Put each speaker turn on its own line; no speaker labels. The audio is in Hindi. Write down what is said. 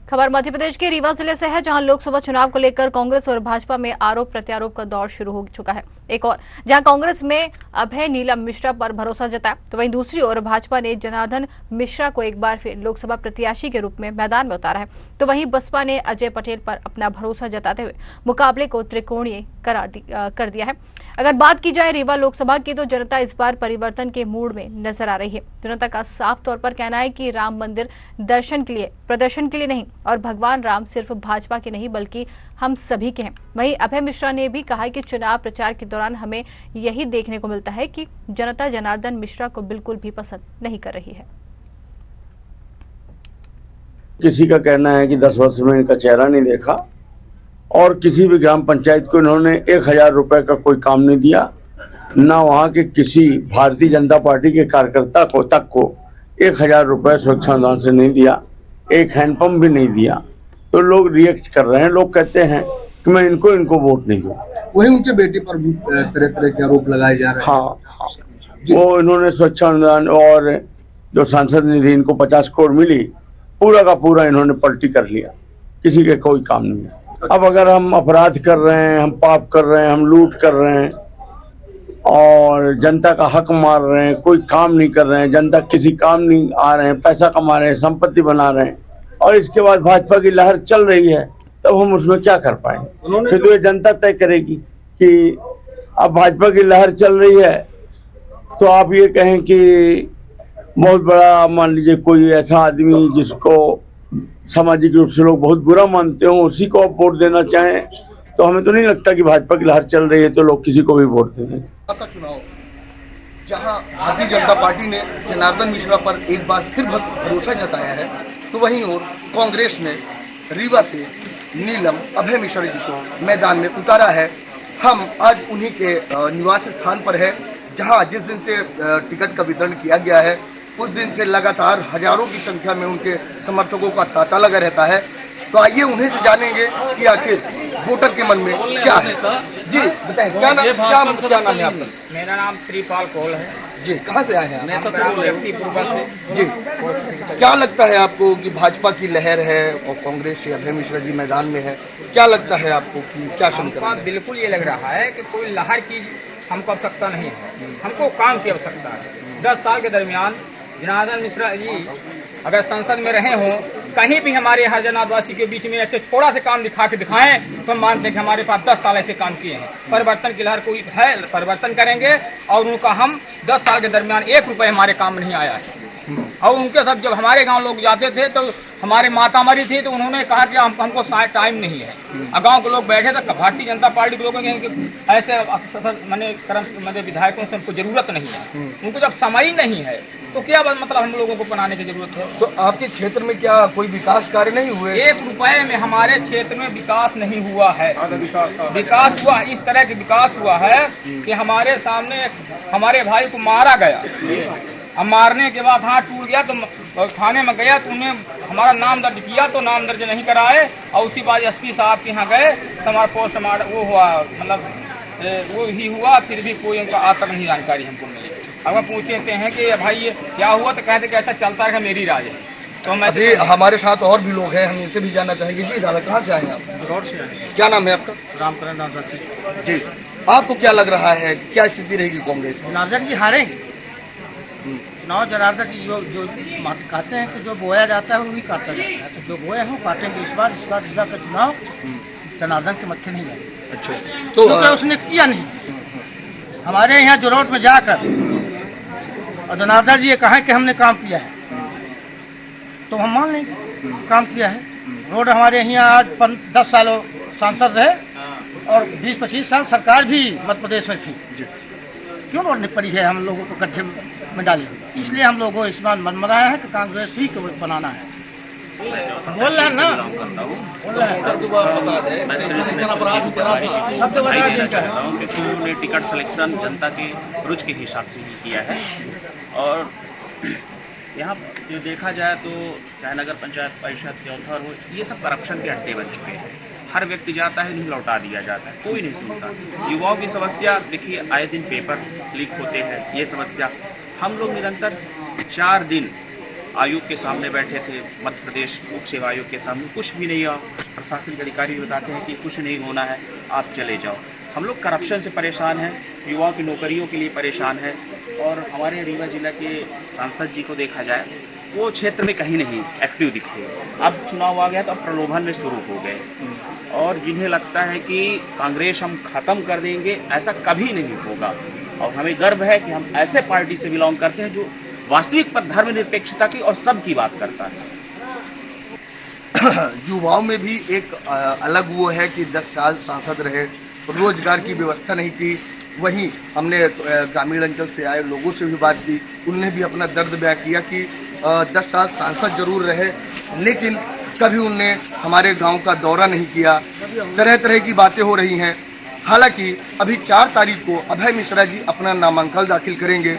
खबर मध्य प्रदेश के रीवा जिले से है, जहां लोकसभा चुनाव को लेकर कांग्रेस और भाजपा में आरोप प्रत्यारोप का दौर शुरू हो चुका है। एक और जहां कांग्रेस में अभय नीलम मिश्रा पर भरोसा जताया, तो वहीं दूसरी ओर भाजपा ने जनार्दन मिश्रा को एक बार फिर लोकसभा प्रत्याशी के रूप में मैदान में उतारा है। तो वहीं बसपा ने अजय पटेल पर अपना भरोसा जताते हुए मुकाबले को त्रिकोणीय कर दिया है। अगर बात की जाए रीवा लोकसभा की, तो जनता इस बार परिवर्तन के मूड में नजर आ रही है। जनता का साफ तौर पर कहना है कि राम मंदिर दर्शन के लिए, प्रदर्शन के लिए नहीं, और भगवान राम सिर्फ भाजपा के नहीं बल्कि हम सभी के हैं। वहीं अभय मिश्रा ने भी कहा कि चुनाव प्रचार के दौरान हमें यही देखने को मिलता है कि जनता जनार्दन मिश्रा को बिल्कुल भी पसंद नहीं कर रही है।
किसी का कहना है कि 10 वर्ष में इनका चेहरा नहीं देखा और किसी भी ग्राम पंचायत को इन्होंने 1000 रुपए का कोई काम नहीं दिया, ना वहाँ के किसी भारतीय जनता पार्टी के कार्यकर्ता को 1000 रुपए सुरक्षा अनुदान से नहीं दिया, एक हैंडपंप भी नहीं दिया। तो लोग रिएक्ट कर रहे हैं, लोग कहते हैं कि मैं इनको वोट नहीं दूँ।
वही उनके बेटे पर भी तरह तरह के आरोप लगाए जा रहे हैं।
हाँ, वो इन्होंने सुरक्षा अनुदान और जो सांसद निधि इनको 50 करोड़ मिली, पूरा का पूरा इन्होंने पलटी कर लिया, किसी के कोई काम नहीं है। अब अगर हम अपराध कर रहे हैं, हम पाप कर रहे हैं, हम लूट कर रहे हैं और जनता का हक मार रहे हैं, कोई काम नहीं कर रहे हैं, जनता किसी काम नहीं आ रहे हैं, पैसा कमा रहे हैं, संपत्ति बना रहे हैं, और इसके बाद भाजपा की लहर चल रही है, तब हम उसमें क्या कर पाएंगे? फिर तो ये जनता तय करेगी कि अब भाजपा की लहर चल रही है, तो आप ये कहें कि बहुत बड़ा, मान लीजिए कोई ऐसा आदमी जिसको सामाजिक रूप से लोग बहुत बुरा मानते हो, उसी को आप वोट देना चाहें, तो हमें तो नहीं लगता कि भाजपा की लहर चल रही है तो लोग किसी को भी वोट देंगे।
चुनाव जहां भारतीय जनता पार्टी ने जनार्दन मिश्रा पर एक बार फिर भरोसा जताया है, तो वहीं और कांग्रेस ने रीवा से नीलम अभय मिश्रा जी को मैदान में उतारा है। हम आज उन्हीं के निवास स्थान पर है, जहां जिस दिन से टिकट का वितरण किया गया है, उस दिन से लगातार हजारों की संख्या में उनके समर्थकों का तांता लगा रहता है। तो आइए उन्हें से जानेंगे कि आखिर वोटर के मन में क्या है। जी बताएं, क्या नाम है आपका?
मेरा नाम श्रीपाल कौल है
जी। कहाँ से आए हैं?
मैं तो से
जी। क्या लगता है आपको कि भाजपा की लहर है और कांग्रेस से अभय मिश्रा जी मैदान में है, क्या लगता है आपको कि क्या समीकरण है?
बिल्कुल ये लग रहा है कि कोई लहर की हमको आवश्यकता नहीं है, हमको काम की आवश्यकता है। 10 साल के दरमियान जनार्दन मिश्रा जी अगर संसद में रहे हों, कहीं भी हमारे हर जनावासी के बीच में ऐसे थोड़ा से काम दिखाएं तो हम मानते हैं कि हमारे पास 10 साल ऐसे काम किए हैं। परिवर्तन की लहर कोई है, परिवर्तन करेंगे, और उनका हम 10 साल के दरमियान 1 रुपए हमारे काम में नहीं आया है। और उनके साथ जब हमारे गांव लोग जाते थे तो हमारे माता मरी थी, तो उन्होंने कहा कि हमको टाइम नहीं है। गांव के लोग बैठे थे, भारतीय जनता पार्टी के लोगों के ऐसे मैंने विधायकों से हमको जरूरत नहीं है। उनको जब समय नहीं है तो क्या मतलब हम लोगों को बनाने की जरूरत है?
तो आपके क्षेत्र में क्या कोई विकास कार्य नहीं हुए?
1 रुपए में हमारे क्षेत्र में विकास नहीं हुआ है। विकास हुआ, इस तरह के विकास हुआ है कि हमारे सामने हमारे भाई को मारा गया, अब मारने के बाद हाथ टूट गया तो थाने में गया, तो उन्हें हमारा नाम दर्ज किया, तो नाम दर्ज नहीं कराए, और उसी बात एसपी साहब के यहाँ गए तो हमारा पोस्टमार्टम वो हुआ, मतलब वो ही हुआ, फिर भी कोई उनका आज तक नहीं जानकारी हमको मिली। अब हम पूछते हैं कि भाई ये क्या हुआ, तो कहते कि ऐसा चलता है, मेरी राय है। तो
अभी हमारे साथ और भी लोग हैं, हम इनसे भी जानना चाहेंगे। जी दादा, कहाँ से आए हैं आप?
जौहर से आए।
क्या नाम है आपका?
रामकरण
जी। आपको क्या लग रहा है, क्या स्थिति रहेगी कांग्रेस?
जनार्दन जी हारेंगे चुनाव। जनार्दन जी जो कहते हैं कि जो बोया जाता है वही काटा जाता है, तो जो बोए हैं काटेंगे। इस बार रीवा का चुनाव जनार्दन के मत्थे नहीं है।
अच्छा,
तो क्या उसने किया नहीं? हमारे यहाँ जरोट में जाकर और जनार्दन जी ये कहा कि हमने काम किया है, तो हम मान लेंगे काम किया है। रोड हमारे यहाँ आज 10 सालों सांसद रहे और 20-25 साल सरकार भी मध्य प्रदेश में थी, क्यों रोड नहीं पड़ी है? हम लोगों को गड्ढे में डाले, इसलिए हम लोगों को इस बार मन बनाया है कि कांग्रेस ही को बनाना है। बोल रहे हैं ना,
ने टिकट सिलेक्शन जनता के रुचि के हिसाब से ही किया है। और यहाँ जो देखा जाए तो चाहे नगर पंचायत परिषद चौथर हो, ये सब करप्शन के अड्डे बन चुके हैं। हर व्यक्ति जाता है, नहीं लौटा दिया जाता है, कोई नहीं सुनता। युवाओं की समस्या देखिए, आए दिन पेपर लीक होते हैं, ये समस्या हम लोग निरंतर 4 दिन आयोग के सामने बैठे थे, मध्य प्रदेश लोक सेवा आयोग के सामने, कुछ भी नहीं हुआ। प्रशासनिक अधिकारी बताते हैं कि कुछ नहीं होना है, आप चले जाओ। हम लोग करप्शन से परेशान हैं, युवाओं की नौकरियों के लिए परेशान हैं। और हमारे रीवा जिला के सांसद जी को देखा जाए, वो क्षेत्र में कहीं नहीं एक्टिव दिखते। अब चुनाव आ गया तो अब प्रलोभन में शुरू हो गए, और जिन्हें लगता है कि कांग्रेस हम खत्म कर देंगे, ऐसा कभी नहीं होगा। और हमें गर्व है कि हम ऐसे पार्टी से बिलोंग करते हैं जो वास्तविक पर धर्मनिरपेक्षता की और सबकी बात करता है।
युवाओं में भी एक अलग वो है कि 10 साल सांसद रहे, रोजगार की व्यवस्था नहीं की। वहीं हमने ग्रामीण अंचल से आए लोगों से भी बात की, उनने भी अपना दर्द बयां किया कि 10 साल सांसद जरूर रहे, लेकिन कभी उनने हमारे गांव का दौरा नहीं किया। तरह तरह की बातें हो रही हैं। हालांकि अभी 4 तारीख को अभय मिश्रा जी अपना नामांकन दाखिल करेंगे।